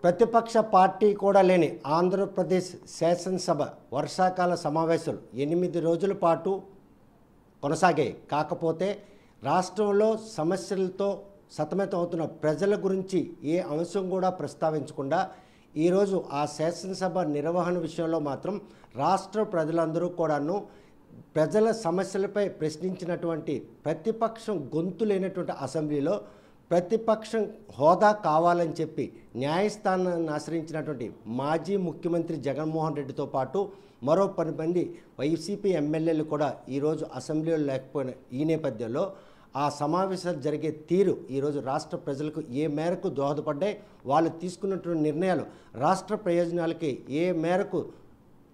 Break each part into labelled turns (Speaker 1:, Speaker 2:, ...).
Speaker 1: ప్రతిపక్ష పార్టీ కూడా లేని ఆంధ్రప్రదేశ్ శాసనసభ వర్షాకాల సమావేశాలు 8 రోజుల పాటు కొనసాగాయి. కాకపోతే రాష్ట్రంలో సమస్యలతో సతమతమవుతున్న ప్రజల గురించి ఏ అంశం కూడా ప్రస్తావించకుండా ఈరోజు ఆ శాసనసభ నిర్వహణ విషయంలో మాత్రం రాష్ట్ర ప్రజలందరూ కూడాను ప్రజల సమస్యలపై ప్రశ్నించినటువంటి ప్రతిపక్షం గొంతు లేనటువంటి అసెంబ్లీలో ప్రతిపక్షం హోదా కావాలని చెప్పి న్యాయస్థానాన్ని ఆశ్రయించినటువంటి మాజీ ముఖ్యమంత్రి జగన్మోహన్ రెడ్డితో పాటు మరో 10 మంది వైసీపీ ఎమ్మెల్యేలు కూడా ఈరోజు అసెంబ్లీలో లేకపోయిన ఈ నేపథ్యంలో ఆ సమావేశాలు జరిగే తీరు ఈరోజు రాష్ట్ర ప్రజలకు ఏ మేరకు దోహదపడ్డాయి, వాళ్ళు తీసుకున్నటువంటి నిర్ణయాలు రాష్ట్ర ప్రయోజనాలకి ఏ మేరకు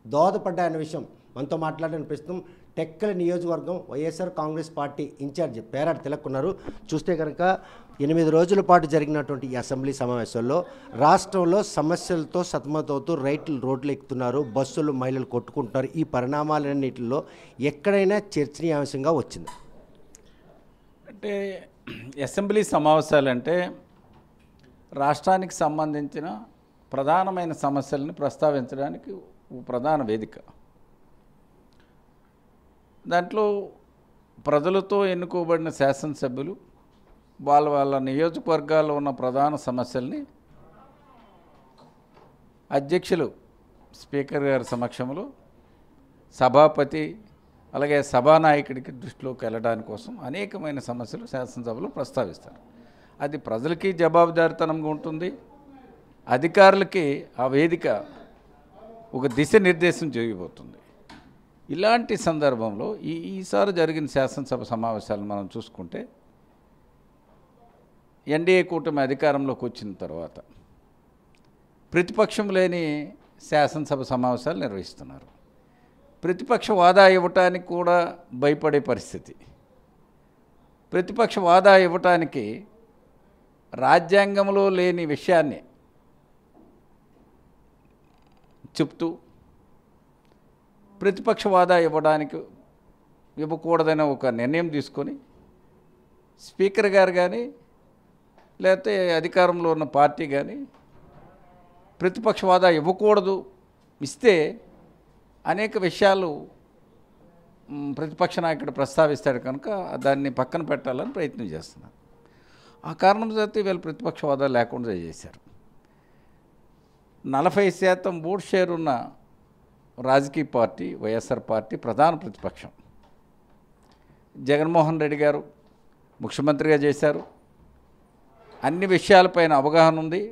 Speaker 1: దోహదపడ్డాయన్న విషయం మనతో మాట్లాడిన ప్రస్తుతం టెక్కలి నియోజకవర్గం వైఎస్ఆర్ కాంగ్రెస్ పార్టీ ఇన్ఛార్జి పేరాటి తిలక్ ఉన్నారు. చూస్తే కనుక 8 రోజుల పాటు జరిగినటువంటి ఈ అసెంబ్లీ సమావేశాల్లో రాష్ట్రంలో సమస్యలతో సతమతవుతూ రోడ్లు ఎక్కుతున్నారు, బస్సులు మహిళలు కొట్టుకుంటున్నారు. ఈ పరిణామాలన్నింటిలో ఎక్కడైనా చర్చనీయాంశంగా వచ్చింది.
Speaker 2: అంటే అసెంబ్లీ సమావేశాలంటే రాష్ట్రానికి సంబంధించిన ప్రధానమైన సమస్యలను ప్రస్తావించడానికి ప్రధాన వేదిక. దాంట్లో ప్రజలతో ఎన్నుకోబడిన శాసనసభ్యులు వాళ్ళ నియోజకవర్గాల్లో ఉన్న ప్రధాన సమస్యల్ని అధ్యక్షులు స్పీకర్ గారి సమక్షంలో సభాపతి అలాగే సభానాయకుడికి దృష్టిలోకి వెళ్ళడానికి కోసం అనేకమైన సమస్యలు శాసనసభలో ప్రస్తావిస్తారు. అది ప్రజలకి జవాబుదారితనంగా ఉంటుంది, అధికారులకి ఆ వేదిక ఒక దిశానిర్దేశం జరిగిపోతుంది. ఇలాంటి సందర్భంలో ఈసారి జరిగిన శాసనసభ సమావేశాలను మనం చూసుకుంటే ఎన్డీఏ కూటమి అధికారంలోకి వచ్చిన తర్వాత ప్రతిపక్షం లేని శాసనసభ సమావేశాలు నిర్వహిస్తున్నారు. ప్రతిపక్ష వాదా ఇవ్వటానికి కూడా భయపడే పరిస్థితి. ప్రతిపక్ష వాదా ఇవ్వటానికి రాజ్యాంగంలో లేని విషయాన్ని చెప్తూ ప్రతిపక్ష వాదా ఇవ్వకూడదనే ఒక నిర్ణయం తీసుకొని స్పీకర్ గారు కానీ లేకపోతే అధికారంలో ఉన్న పార్టీ కానీ ప్రతిపక్ష వాదా ఇవ్వకూడదు, ఇస్తే అనేక విషయాలు ప్రతిపక్ష నాయకుడు ప్రస్తావిస్తాడు కనుక దాన్ని పక్కన పెట్టాలని ప్రయత్నం చేస్తున్నారు. ఆ కారణం చేత వీళ్ళు ప్రతిపక్ష వాదా లేకుండా చేశారు. 40% ఓట్ షేర్ ఉన్న రాజకీయ పార్టీ వైఎస్ఆర్ పార్టీ ప్రధాన ప్రతిపక్షం. జగన్మోహన్ రెడ్డి గారు ముఖ్యమంత్రిగా చేశారు. అన్ని విషయాలపైన అవగాహన ఉంది.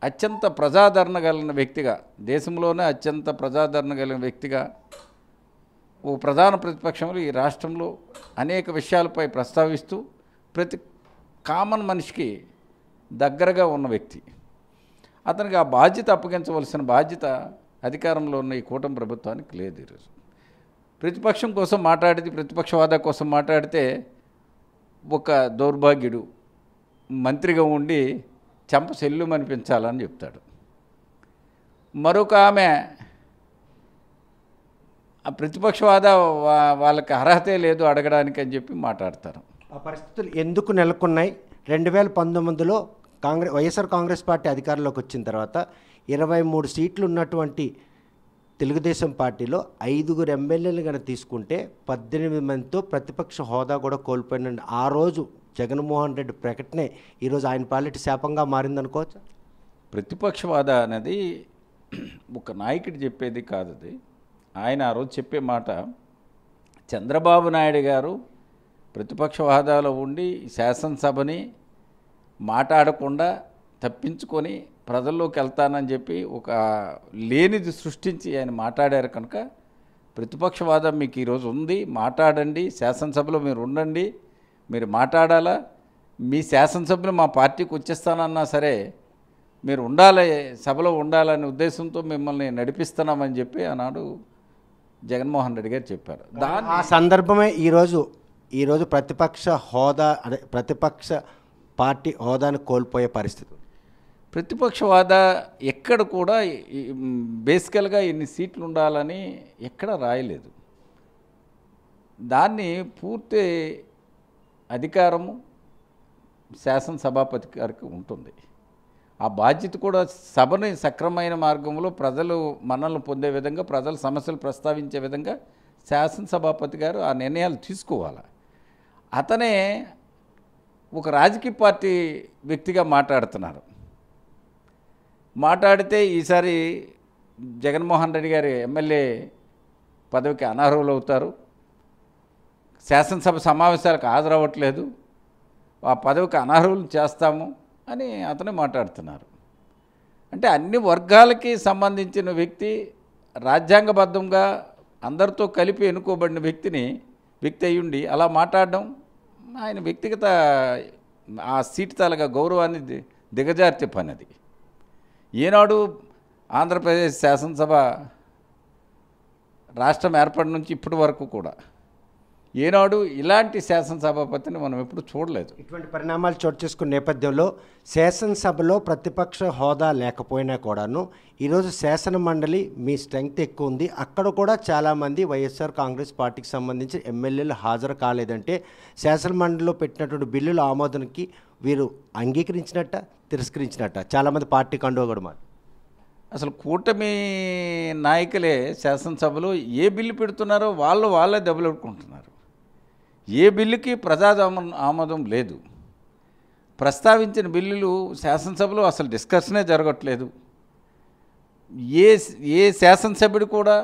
Speaker 2: అత్యంత ప్రజాదరణ కలిగిన వ్యక్తిగా, దేశంలోనే అత్యంత ప్రజాదరణ కలిగిన వ్యక్తిగా ఓ ప్రధాన ప్రతిపక్షంలో ఈ రాష్ట్రంలో అనేక విషయాలపై ప్రస్తావిస్తూ ప్రతి కామన్ మనిషికి దగ్గరగా ఉన్న వ్యక్తి. అతనికి ఆ బాధ్యత అప్పగించవలసిన బాధ్యత అధికారంలో ఉన్న ఈ కూటమి ప్రభుత్వానికి లేదు. ఈరోజు ప్రతిపక్షం కోసం మాట్లాడితే, ప్రతిపక్ష హోదా కోసం మాట్లాడితే ఒక దౌర్భాగ్యుడు మంత్రిగా ఉండి చెంప సెల్లుమనిపించాలని చెప్తాడు. మరొక ఆమె ఆ ప్రతిపక్ష హోదా వాళ్ళకి అర్హతే లేదు అడగడానికి అని చెప్పి మాట్లాడతారు.
Speaker 1: ఆ పరిస్థితులు ఎందుకు నెలకొన్నాయి? 2019లో వైఎస్ఆర్ కాంగ్రెస్ పార్టీ అధికారంలోకి వచ్చిన తర్వాత 23 సీట్లు ఉన్నటువంటి తెలుగుదేశం పార్టీలో 5 ఎమ్మెల్యేలు కనుక తీసుకుంటే 18 మందితో ప్రతిపక్ష హోదా కూడా కోల్పోయినండి. ఆ రోజు జగన్మోహన్ రెడ్డి ప్రకటనే ఈరోజు ఆయన పాలిటి శాపంగా మారిందనుకోవచ్చు.
Speaker 2: ప్రతిపక్ష హోదా అనేది ఒక నాయకుడు చెప్పేది కాదు. అది ఆయన ఆ రోజు చెప్పే మాట. చంద్రబాబు నాయుడు గారు ప్రతిపక్ష హోదాలో ఉండి శాసనసభని మాట్లాడకుండా తప్పించుకొని ప్రజల్లోకి వెళ్తానని చెప్పి ఒక లేనిది సృష్టించి ఆయన మాట్లాడారు కనుక ప్రతిపక్ష వాదం మీకు ఈరోజు ఉంది, మాట్లాడండి, శాసనసభలో మీరు ఉండండి, మీరు మాట్లాడాలా, మీ శాసనసభ్యులు మా పార్టీకి వచ్చేస్తానన్నా సరే మీరు ఉండాలి, సభలో ఉండాలనే ఉద్దేశంతో మిమ్మల్ని నడిపిస్తున్నామని చెప్పి ఆనాడు జగన్మోహన్ రెడ్డి గారు చెప్పారు.
Speaker 1: ఆ సందర్భమే ఈరోజు ప్రతిపక్ష హోదా అదే ప్రతిపక్ష పార్టీ హోదాను కోల్పోయే పరిస్థితి.
Speaker 2: ప్రతిపక్ష హోదా ఎక్కడ కూడా బేసికల్గా ఎన్ని సీట్లు ఉండాలని ఎక్కడ రాయలేదు. దాన్ని పూర్తి అధికారము శాసనసభాపతి గారికి ఉంటుంది. ఆ బాధ్యత కూడా సభని సక్రమైన మార్గంలో ప్రజలు మనల్ని పొందే విధంగా, ప్రజల సమస్యలు ప్రస్తావించే విధంగా శాసనసభాపతి గారు ఆ నిర్ణయాలు తీసుకోవాలి. అతనే ఒక రాజకీయ పార్టీ వ్యక్తిగా మాట్లాడుతున్నారు. మాట్లాడితే ఈసారి జగన్మోహన్ రెడ్డి గారి ఎమ్మెల్యే పదవికి అనర్హులు అవుతారు, శాసనసభ సమావేశాలకు హాజరవ్వట్లేదు, ఆ పదవికి అనర్హులు చేస్తాము అని అతనే మాట్లాడుతున్నారు. అంటే అన్ని వర్గాలకి సంబంధించిన వ్యక్తి, రాజ్యాంగబద్ధంగా అందరితో కలిపి ఎన్నుకోబడిన వ్యక్తి అయ్యుండి అలా మాట్లాడడం ఆయన వ్యక్తిగత ఆ సీటు తాలూకా గౌరవాన్ని దిగజార్చే పని అది. ఈనాడు ఆంధ్రప్రదేశ్ శాసనసభ రాష్ట్రం ఏర్పడి నుంచి ఇప్పటి వరకు కూడా ఏనాడు ఇలాంటి శాసనసభాపతిని మనం ఎప్పుడు చూడలేదు.
Speaker 1: ఇటువంటి పరిణామాలు చోటు చేసుకున్న నేపథ్యంలో శాసనసభలో ప్రతిపక్ష హోదా లేకపోయినా కూడాను ఈరోజు శాసన మండలి మీ స్ట్రెంగ్త్ ఎక్కువ ఉంది, అక్కడ కూడా చాలామంది వైఎస్ఆర్ కాంగ్రెస్ పార్టీకి సంబంధించి ఎమ్మెల్యేలు హాజరు కాలేదంటే శాసన మండలిలో పెట్టినటువంటి బిల్లుల ఆమోదానికి వీరు అంగీకరించినట్ట, తిరస్కరించినట్ట? చాలామంది పార్టీ కండువా కూడా మాట.
Speaker 2: అసలు కూటమి నాయకులే శాసనసభలో ఏ బిల్లు పెడుతున్నారో వాళ్ళే దెబ్బలాడుకుంటున్నారు. ఏ బిల్లుకి ఆమోదం లేదు. ప్రస్తావించిన బిల్లులు శాసనసభలో అసలు డిస్కషనే జరగట్లేదు. ఏ శాసనసభ్యుడు కూడా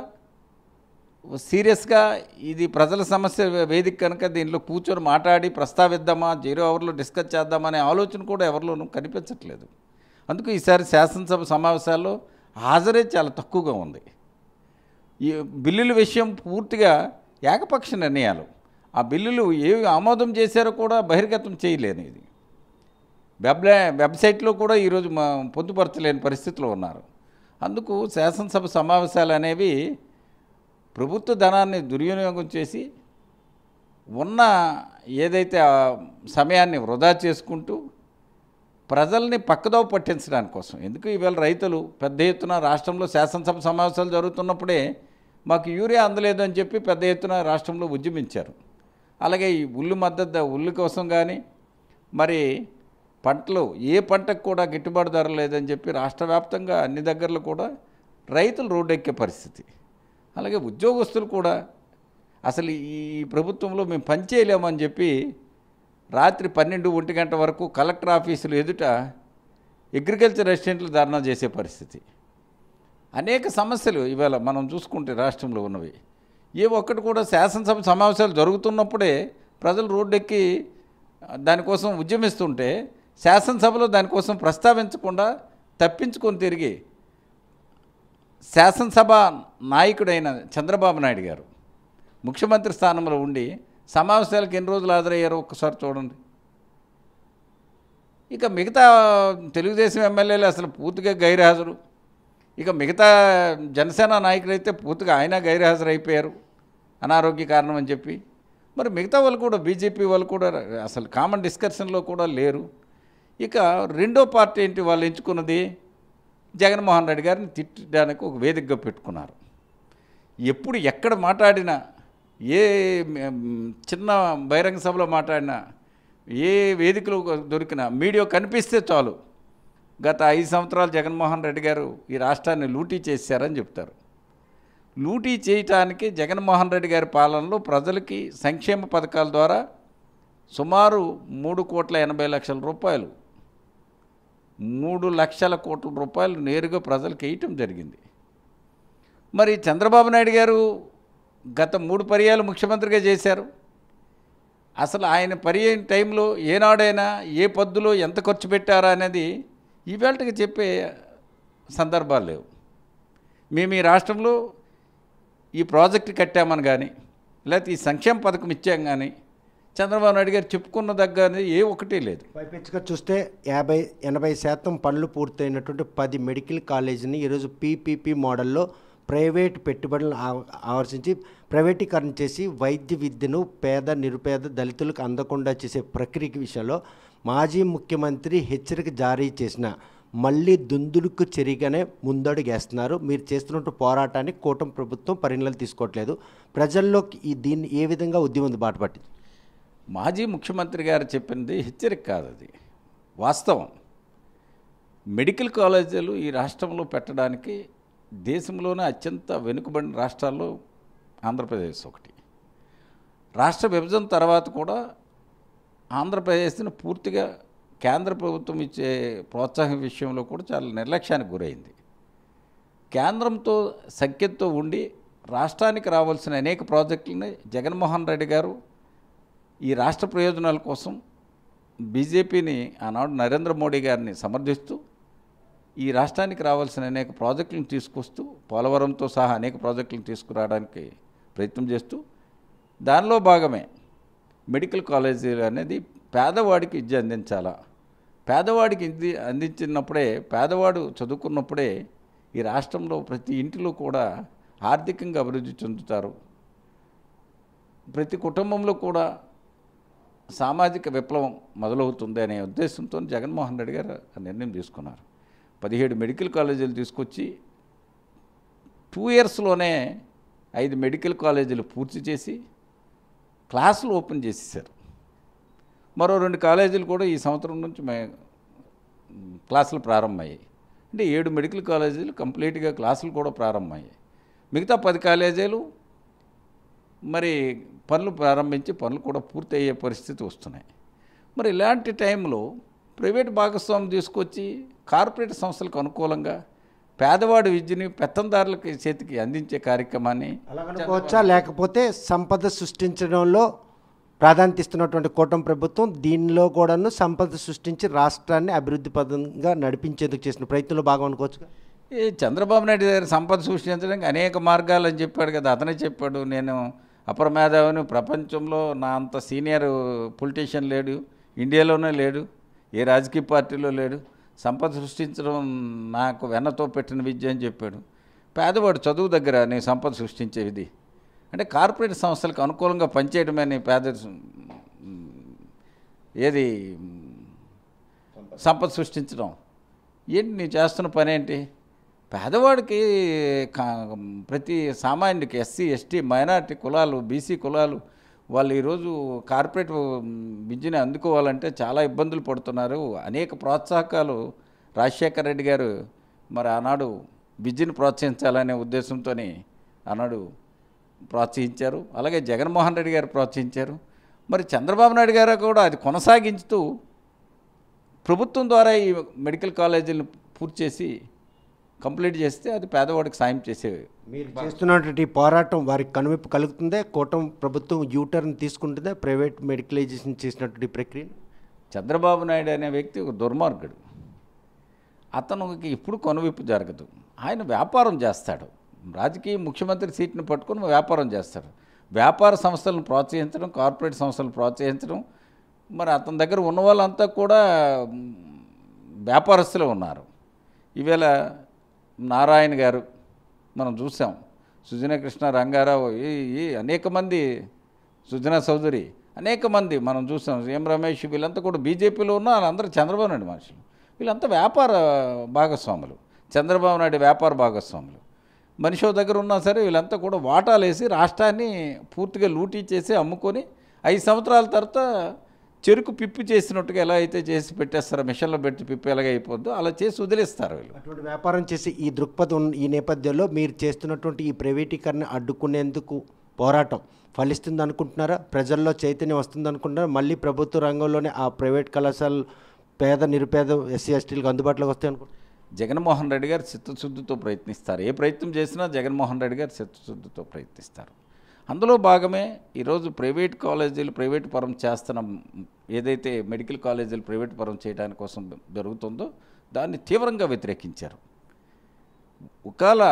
Speaker 2: సీరియస్గా ఇది ప్రజల సమస్య వేదిక కనుక దీనిలో కూర్చొని మాట్లాడి ప్రస్తావిద్దామా, 0 అవర్లో డిస్కస్ చేద్దామా అనే ఆలోచన కూడా ఎవరిలోనూ కనిపించట్లేదు. అందుకు ఈసారి శాసనసభ సమావేశాల్లో హాజరే చాలా తక్కువగా ఉంది. ఈ బిల్లుల విషయం పూర్తిగా ఏకపక్ష నిర్ణయాలు. ఆ బిల్లులు ఏవి ఆమోదం చేశారో కూడా బహిర్గతం చేయలేని ఇది. వెబ్సైట్లో కూడా ఈరోజు పొందుపరచలేని పరిస్థితిలో ఉన్నారు. అందుకు శాసనసభ సమావేశాలు అనేవి ప్రభుత్వ ధనాన్ని దుర్వినియోగం చేసి ఉన్న ఏదైతే సమయాన్ని వృధా చేసుకుంటూ ప్రజల్ని పక్కదోవ పట్టించడానికి కోసం. ఎందుకు ఈవేళ రైతులు పెద్ద ఎత్తున రాష్ట్రంలో శాసనసభ సమావేశాలు జరుగుతున్నప్పుడే మాకు యూరియా అందలేదు అని చెప్పి పెద్ద ఎత్తున రాష్ట్రంలో ఉద్యమించారు. అలాగే ఈ ఉల్లు కోసం కానీ మరి పంటలు ఏ పంటకు కూడా గిట్టుబాటు ధర లేదని చెప్పి రాష్ట్ర వ్యాప్తంగా అన్ని దగ్గరలో కూడా రైతులు రోడ్డెక్కే పరిస్థితి. అలాగే ఉద్యోగస్తులు కూడా అసలు ఈ ప్రభుత్వంలో మేము పనిచేయలేమని చెప్పి రాత్రి 12-1 గంట వరకు కలెక్టర్ ఆఫీసులు ఎదుట అగ్రికల్చర్ అసిస్టెంట్లు ధర్నా చేసే పరిస్థితి. అనేక సమస్యలు ఇవాళ మనం చూసుకుంటే రాష్ట్రంలో ఉన్నవి. ఏ ఒక్కటి కూడా శాసనసభ సమావేశాలు జరుగుతున్నప్పుడే ప్రజలు రోడ్డెక్కి దానికోసం ఉద్యమిస్తుంటే శాసనసభలో దానికోసం ప్రస్తావించకుండా తప్పించుకొని తిరిగి శాసనసభ నాయకుడైన చంద్రబాబు నాయుడు గారు ముఖ్యమంత్రి స్థానంలో ఉండి సమావేశాలకు ఎన్ని రోజులు హాజరయ్యారో ఒక్కసారి చూడండి. ఇక మిగతా తెలుగుదేశం ఎమ్మెల్యేలు అసలు పూర్తిగా గైర్హాజరు. ఇక మిగతా జనసేన నాయకులు అయితే పూర్తిగా ఆయన గైర్హాజరైపోయారు అనారోగ్య కారణం అని చెప్పి. మరి మిగతా వాళ్ళు కూడా బీజేపీ వాళ్ళు కూడా అసలు కామన్ డిస్కషన్లో కూడా లేరు. ఇక రెండో పార్టీ ఏంటి, వాళ్ళు ఎంచుకున్నది జగన్మోహన్ రెడ్డి గారిని తిట్టడానికి ఒక వేదికగా పెట్టుకున్నారు. ఎప్పుడు ఎక్కడ మాట్లాడినా, ఏ చిన్న బహిరంగ సభలో మాట్లాడినా, ఏ వేదికలో దొరికినా మీడియా కనిపిస్తే చాలు గత 5 సంవత్సరాలు జగన్మోహన్ రెడ్డి గారు ఈ రాష్ట్రాన్ని లూటీ చేశారని చెప్తారు. లూటీ చేయటానికి జగన్మోహన్ రెడ్డి గారి పాలనలో ప్రజలకి సంక్షేమ పథకాల ద్వారా సుమారు 3,80,00,000 రూపాయలు, 3,00,00,000 కోట్ల రూపాయలు నేరుగా ప్రజలకు వేయటం జరిగింది. మరి చంద్రబాబు నాయుడు గారు గత 3 పర్యాలు ముఖ్యమంత్రిగా చేశారు. అసలు ఆయన పర్యాయ టైంలో ఏనాడైనా ఏ పద్దులో ఎంత ఖర్చు పెట్టారా అనేది ఈవేళకి చెప్పే సందర్భాలు లేవు. మేము ఈ రాష్ట్రంలో ఈ ప్రాజెక్టు కట్టామని కానీ, లేకపోతే ఈ సంక్షేమ పథకం ఇచ్చాం కానీ చంద్రబాబు నాయుడు గారు చెప్పుకున్న దగ్గర ఏ ఒక్కటి లేదు.
Speaker 1: పైపెచ్చుగా చూస్తే 80-80% పనులు పూర్తయినటువంటి 10 మెడికల్ కాలేజీని ఈరోజు పీపీపీ మోడల్లో ప్రైవేట్ పెట్టుబడులను ఆకర్షించి ప్రైవేటీకరణ చేసి వైద్య విద్యను పేద, నిరుపేద, దళితులకు అందకుండా చేసే ప్రక్రియ విషయంలో మాజీ ముఖ్యమంత్రి హెచ్చరిక జారీ చేసిన మళ్ళీ దుందుడుకు చెరిగానే ముందడుగేస్తున్నారు. మీరు చేస్తున్న పోరాటాన్ని కూటమి ప్రభుత్వం పరిగణనలు తీసుకోవట్లేదు. ప్రజల్లోకి దీన్ని ఏ విధంగా ఉద్యమం బాటపట్టింది?
Speaker 2: మాజీ ముఖ్యమంత్రి గారు చెప్పింది హెచ్చరిక కాదు, అది వాస్తవం. మెడికల్ కాలేజీలు ఈ రాష్ట్రంలో పెట్టడానికి దేశంలోనే అత్యంత వెనుకబడిన రాష్ట్రాల్లో ఆంధ్రప్రదేశ్ ఒకటి. రాష్ట్ర విభజన తర్వాత కూడా ఆంధ్రప్రదేశ్ని పూర్తిగా కేంద్ర ప్రభుత్వం ఇచ్చే ప్రోత్సాహం విషయంలో కూడా చాలా నిర్లక్ష్యానికి గురైంది. కేంద్రంతో సఖ్యతతో ఉండి రాష్ట్రానికి రావాల్సిన అనేక ప్రాజెక్టులని జగన్మోహన్ రెడ్డి గారు ఈ రాష్ట్ర ప్రయోజనాల కోసం బీజేపీని ఆనాడు నరేంద్ర మోడీ గారిని సమర్థిస్తూ ఈ రాష్ట్రానికి రావాల్సిన అనేక ప్రాజెక్టులను తీసుకొస్తూ పోలవరంతో సహా అనేక ప్రాజెక్టులను తీసుకురావడానికి ప్రయత్నం చేస్తూ దానిలో భాగమే మెడికల్ కాలేజీలు అనేది పేదవాడికి విద్య అందించాలా, పేదవాడికి అందించినప్పుడే, పేదవాడు చదువుకున్నప్పుడే ఈ రాష్ట్రంలో ప్రతి ఇంటిలో కూడా ఆర్థికంగా అభివృద్ధి చెందుతారు, ప్రతి కుటుంబంలో కూడా సామాజిక విప్లవం మొదలవుతుంది అనే ఉద్దేశంతో జగన్మోహన్ రెడ్డి గారు నిర్ణయం తీసుకున్నారు. 17 మెడికల్ కాలేజీలు తీసుకొచ్చి 2 ఇయర్స్లోనే 5 మెడికల్ కాలేజీలు పూర్తి చేసి క్లాసులు ఓపెన్ చేసేసారు. మరో 2 కాలేజీలు కూడా ఈ సంవత్సరం నుంచి క్లాసులు ప్రారంభమయ్యాయి. అంటే 7 మెడికల్ కాలేజీలు కంప్లీట్గా క్లాసులు కూడా ప్రారంభమయ్యాయి. మిగతా 10 కాలేజీలు మరి పనులు ప్రారంభించి పనులు కూడా పూర్తి అయ్యే పరిస్థితి వస్తున్నాయి. మరి ఇలాంటి టైంలో ప్రైవేట్ భాగస్వామ్యం తీసుకొచ్చి కార్పొరేట్ సంస్థలకు అనుకూలంగా పేదవాడి విద్యని పెత్తందారులకి చేతికి అందించే కార్యక్రమాన్ని
Speaker 1: అలాగనుకోవచ్చా, లేకపోతే సంపద సృష్టించడంలో ప్రాధాన్యత ఇస్తున్నటువంటి కూటమి ప్రభుత్వం దీనిలో కూడాను సంపద సృష్టించి రాష్ట్రాన్ని అభివృద్ధి పదంగా నడిపించేందుకు చేసిన ప్రయత్నంలో భాగం అనుకోవచ్చు?
Speaker 2: ఈ చంద్రబాబు నాయుడు గారు సంపద సృష్టించడానికి అనేక మార్గాలు అని చెప్పాడు కదా, అతనే చెప్పాడు. నేను అపరమేధావిని, ప్రపంచంలో నా అంత సీనియర్ పొలిటీషియన్ లేడు, ఇండియాలోనే లేడు, ఏ రాజకీయ పార్టీలో లేడు, సంపద సృష్టించడం నాకు వెన్నతో పెట్టిన విద్య అని చెప్పాడు. పేదవాడు చదువు దగ్గర నేను సంపద సృష్టించే విధి అంటే కార్పొరేట్ సంస్థలకు అనుకూలంగా పనిచేయడమే నీ ఏది సంపద సృష్టించడం ఏంటి? నీ చేస్తున్న పని ఏంటి? పేదవాడికి ప్రతి సామాన్యుడికి ఎస్సీ, ఎస్టీ, మైనారిటీ కులాలు, బీసీ కులాలు వాళ్ళు ఈరోజు కార్పొరేట్ విద్యని అందుకోవాలంటే చాలా ఇబ్బందులు పడుతున్నారు. అనేక ప్రోత్సాహకాలు రాజశేఖర రెడ్డి గారు మరి ఆనాడు విద్యను ప్రోత్సహించాలనే ఉద్దేశంతో ఆనాడు ప్రోత్సహించారు. అలాగే జగన్మోహన్ రెడ్డి గారు ప్రోత్సహించారు. మరి చంద్రబాబు నాయుడు గారు కూడా అది కొనసాగించుతూ ప్రభుత్వం ద్వారా ఈ మెడికల్ కాలేజీలను పూర్తి చేసి కంప్లీట్ చేస్తే అది పేదవాడికి సాయం చేసేవి.
Speaker 1: మీరు చేస్తున్నటువంటి పోరాటం వారికి కనువిప్పు కలుగుతుందే? కూటమి ప్రభుత్వం యూటర్న్ తీసుకుంటుందే ప్రైవేట్ మెడికలైజేషన్ చేసినటువంటి ప్రక్రియ?
Speaker 2: చంద్రబాబు నాయుడు అనే వ్యక్తి ఒక దుర్మార్గుడు. అతనికి ఇప్పుడు కనువిప్పు జరగదు. ఆయన వ్యాపారం చేస్తాడు. రాజకీయ ముఖ్యమంత్రి సీట్ని పట్టుకుని వ్యాపారం చేస్తాడు. వ్యాపార సంస్థలను ప్రోత్సహించడం, కార్పొరేట్ సంస్థలను ప్రోత్సహించడం. మరి అతని దగ్గర ఉన్న వాళ్ళంతా కూడా వ్యాపారస్తులు ఉన్నారు. ఈవేళ నారాయణ గారు మనం చూసాం, సుజనా కృష్ణ, రంగారావు, ఈ అనేక మంది, సుజనా చౌదరి, అనేక మంది మనం చూసాం, ఎం రమేష్, వీళ్ళంతా కూడా బీజేపీలో ఉన్న వాళ్ళందరూ చంద్రబాబు నాయుడు మనుషులు. వీళ్ళంతా వ్యాపార భాగస్వాములు, చంద్రబాబు నాయుడు వ్యాపార భాగస్వాములు. మనిషి దగ్గర ఉన్నా సరే వీళ్ళంతా కూడా వాటాలు వేసి రాష్ట్రాన్ని పూర్తిగా లూటీ చేసి అమ్ముకొని 5 సంవత్సరాల తర్వాత చెరుకు పిప్పి చేసినట్టుగా ఎలా అయితే చేసి పెట్టేస్తారో, మిషన్లో పెట్టి పిప్పి ఎలాగ అయిపోద్దో అలా చేసి వదిలేస్తారు వీళ్ళు.
Speaker 1: అటువంటి వ్యాపారం చేసి ఈ దృక్పథం, ఈ నేపథ్యంలో మీరు చేస్తున్నటువంటి ఈ ప్రైవేటీకరణ అడ్డుకునేందుకు పోరాటం ఫలిస్తుంది అనుకుంటున్నారా? ప్రజల్లో చైతన్యం వస్తుంది అనుకుంటున్నారా? మళ్ళీ ప్రభుత్వ రంగంలోనే ఆ ప్రైవేట్ కళాశాలలు పేద, నిరుపేద, ఎస్సీ, ఎస్టీలకు అందుబాటులోకి వస్తాయి అనుకుంటున్నారు?
Speaker 2: జగన్మోహన్ రెడ్డి గారు చిత్తశుద్ధితో ప్రయత్నిస్తారు. ఏ ప్రయత్నం చేసినా జగన్మోహన్ రెడ్డి గారు చిత్తశుద్ధితో ప్రయత్నిస్తారు. అందులో భాగమే ఈరోజు ప్రైవేట్ కాలేజీలు ప్రైవేట్ పరం చేస్తున్న ఏదైతే మెడికల్ కాలేజీలు ప్రైవేట్ పరం చేయడానికి కోసం జరుగుతుందో దాన్ని తీవ్రంగా వ్యతిరేకించారు. ఒకవేళ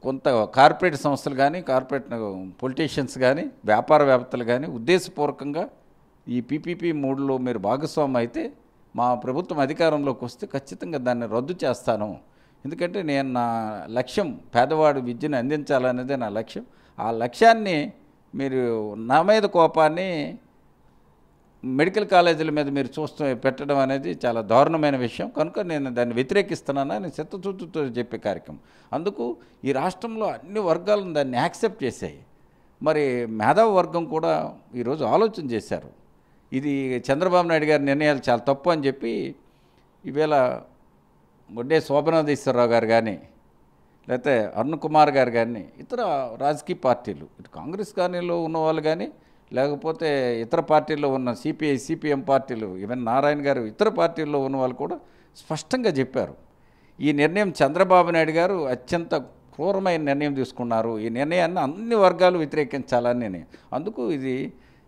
Speaker 2: కొంత కార్పొరేట్ సంస్థలు కానీ, కార్పొరేట్ పొలిటీషియన్స్ కానీ, వ్యాపారవేత్తలు కానీ ఉద్దేశపూర్వకంగా ఈ పీపీపీ 3లో మీరు భాగస్వామి అయితే మా ప్రభుత్వం అధికారంలోకి వస్తే ఖచ్చితంగా దాన్ని రద్దు చేస్తాను. ఎందుకంటే నేను నా లక్ష్యం పేదవాడు విద్యను అందించాలనేదే నా లక్ష్యం. ఆ లక్ష్యాన్ని మీరు నా మీద కోపాన్ని మెడికల్ కాలేజీల మీద మీరు పెట్టడం అనేది చాలా దారుణమైన విషయం. కనుక నేను దాన్ని వ్యతిరేకిస్తున్నానని చిత్తశుద్ధితో చెప్పే కార్యక్రమం. అందుకు ఈ రాష్ట్రంలో అన్ని వర్గాలను దాన్ని యాక్సెప్ట్ చేశాయి. మరి మేధావి వర్గం కూడా ఈరోజు ఆలోచన చేశారు. ఇది చంద్రబాబు నాయుడు గారి నిర్ణయాలు చాలా తప్పు అని చెప్పి ఈవేళ వడ్డే శోభనాధీశ్వరరావు గారు కానీ లేకపోతే అరుణ్ కుమార్ గారు కానీ ఇతర రాజకీయ పార్టీలు ఇటు కాంగ్రెస్ కానీలో ఉన్నవాళ్ళు కానీ లేకపోతే ఇతర పార్టీల్లో ఉన్న సిపిఐ సిపిఎం పార్టీలు ఈవెన్ నారాయణ గారు ఇతర పార్టీల్లో ఉన్న వాళ్ళు కూడా స్పష్టంగా చెప్పారు. ఈ నిర్ణయం చంద్రబాబు నాయుడు గారు అత్యంత క్రూరమైన నిర్ణయం తీసుకున్నారు. ఈ నిర్ణయాన్ని అన్ని వర్గాలు వ్యతిరేకించాలని నేను అందుకు ఇది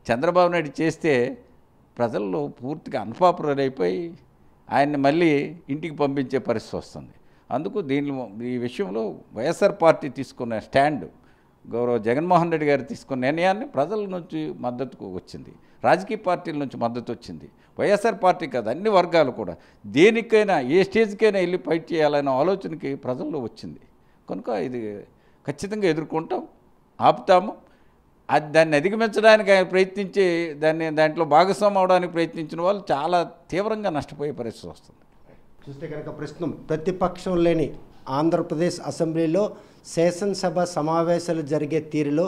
Speaker 2: చంద్రబాబు నాయుడు చేస్తే ప్రజల్లో పూర్తిగా అన్పాపులర్ అయిపోయి ఆయన్ని మళ్ళీ ఇంటికి పంపించే పరిస్థితి వస్తుంది. అందుకు ఈ విషయంలో వైఎస్ఆర్ పార్టీ తీసుకున్న స్టాండ్ గౌరవ జగన్మోహన్ రెడ్డి గారు తీసుకున్న నిర్ణయాన్ని ప్రజల నుంచి మద్దతు వచ్చింది, రాజకీయ పార్టీల నుంచి మద్దతు వచ్చింది. వైఎస్ఆర్ పార్టీ కాదు అన్ని వర్గాలు కూడా దేనికైనా ఏ స్టేజ్కైనా వెళ్ళి ఫైట్ చేయాలనే ఆలోచనకి ప్రజల్లో వచ్చింది. కనుక ఇది ఖచ్చితంగా ఎదుర్కొంటాం, ఆపుతాము. దాన్ని అధిగమించడానికి ఆయన ప్రయత్నించి దాంట్లో భాగస్వామ్యం అవడానికి ప్రయత్నించిన వాళ్ళు చాలా తీవ్రంగా నష్టపోయే పరిస్థితి వస్తుంది.
Speaker 1: చూస్తే కనుక ప్రస్తుతం ప్రతిపక్షం లేని ఆంధ్రప్రదేశ్ అసెంబ్లీలో శాసనసభ సమావేశాలు జరిగే తీరులో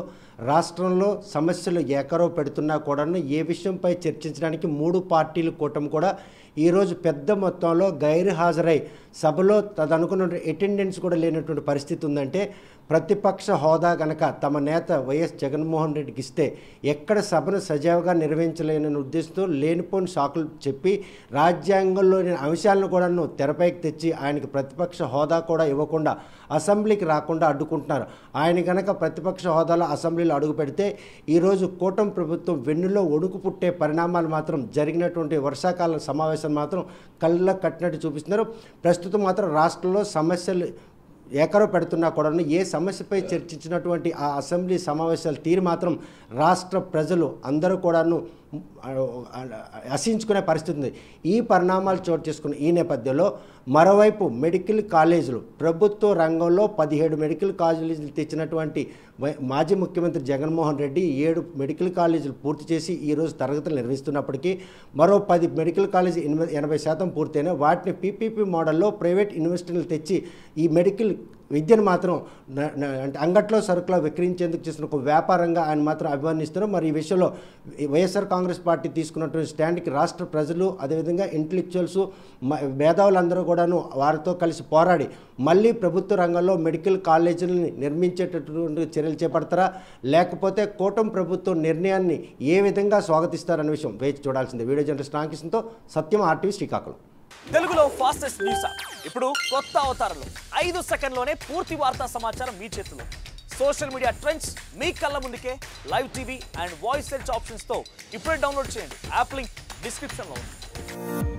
Speaker 1: రాష్ట్రంలో సమస్యలు ఏకరవ పెడుతున్నా కూడా ఏ విషయంపై చర్చించడానికి 3 పార్టీల కూటమి కూడా ఈరోజు పెద్ద మొత్తంలో గైర్హాజరై సభలో తదనుకున్న అటెండెన్స్ కూడా లేనటువంటి పరిస్థితి ఉందంటే ప్రతిపక్ష హోదా కనుక తమ నేత వైఎస్ జగన్మోహన్ రెడ్డికి ఇస్తే ఎక్కడ సభను సజావుగా నిర్వహించలేనని ఉద్దేశంతో లేనిపోని సాకులు చెప్పి రాజ్యాంగంలోని అంశాలను కూడా తెరపైకి తెచ్చి ఆయనకి ప్రతిపక్ష హోదా కూడా ఇవ్వకుండా అసెంబ్లీకి రాకుండా అడ్డుకుంటున్నారు. ఆయన కనుక ప్రతిపక్ష హోదాలో అసెంబ్లీలో అడుగు పెడితే ఈరోజు కూటమి ప్రభుత్వం వెన్నులో ఒడుకు పుట్టే పరిణామాలు మాత్రం జరిగినటువంటి వర్షాకాల సమావేశం మాత్రం కళ్ళకు కట్టినట్టు చూపిస్తున్నారు. ప్రస్తుతం మాత్రం రాష్ట్రంలో సమస్యలు ఏకరవ పెడుతున్నా కూడా ఏ సమస్యపై చర్చించినటువంటి ఆ అసెంబ్లీ సమావేశాల తీరు మాత్రం రాష్ట్ర ప్రజలు అందరూ కూడాను హసించుకునే పరిస్థితి ఉంది. ఈ పరిణామాలు చోటు చేసుకున్న ఈ నేపథ్యంలో మరోవైపు మెడికల్ కాలేజీలు ప్రభుత్వ రంగంలో 17 మెడికల్ కాలేజీలు తెచ్చినటువంటి మాజీ ముఖ్యమంత్రి జగన్మోహన్ రెడ్డి 7 మెడికల్ కాలేజీలు పూర్తి చేసి ఈరోజు తరగతులు నిర్వహిస్తున్నప్పటికీ మరో 10 మెడికల్ కాలేజీ 80% పూర్తయినా వాటిని పీపీపీ మోడల్లో ప్రైవేట్ ఇన్వెస్టర్లు తెచ్చి ఈ మెడికల్ విద్యను మాత్రం అంటే అంగట్లో సరుకులా విక్రయించేందుకు చేసిన ఒక వ్యాపారంగా ఆయన మాత్రం అభివర్ణిస్తున్నారు. మరి ఈ విషయంలో వైఎస్ఆర్ కాంగ్రెస్ పార్టీ తీసుకున్నటువంటి స్టాండ్కి రాష్ట్ర ప్రజలు అదేవిధంగా ఇంటెలెక్చువల్స్ మేధావులందరూ కూడాను వారితో కలిసి పోరాడి మళ్ళీ ప్రభుత్వ రంగంలో మెడికల్ కాలేజీలని నిర్మించేటటువంటి చర్యలు చేపడతారా లేకపోతే కూటమి ప్రభుత్వం నిర్ణయాన్ని ఏ విధంగా స్వాగతిస్తారనే విషయం వేచి చూడాల్సిందే. వీడియో జర్నలిస్ట్ రామకృష్ణతో సత్యం, RTV శ్రీకాకుళం.
Speaker 3: తెలుగులో ఫాస్టెస్ట్ న్యూస్ ఇప్పుడు కొత్త అవతారంలో 5 సెకండ్లోనే పూర్తి వార్తా సమాచారం మీ చేతిలో. సోషల్ మీడియా ట్రెండ్స్ మీ కళ్ళ ముందుకే live TV and voice search options తో ఇప్పుడే డౌన్లోడ్ చేయండి. యాప్ లింక్ డిస్క్రిప్షన్లో ఉంది.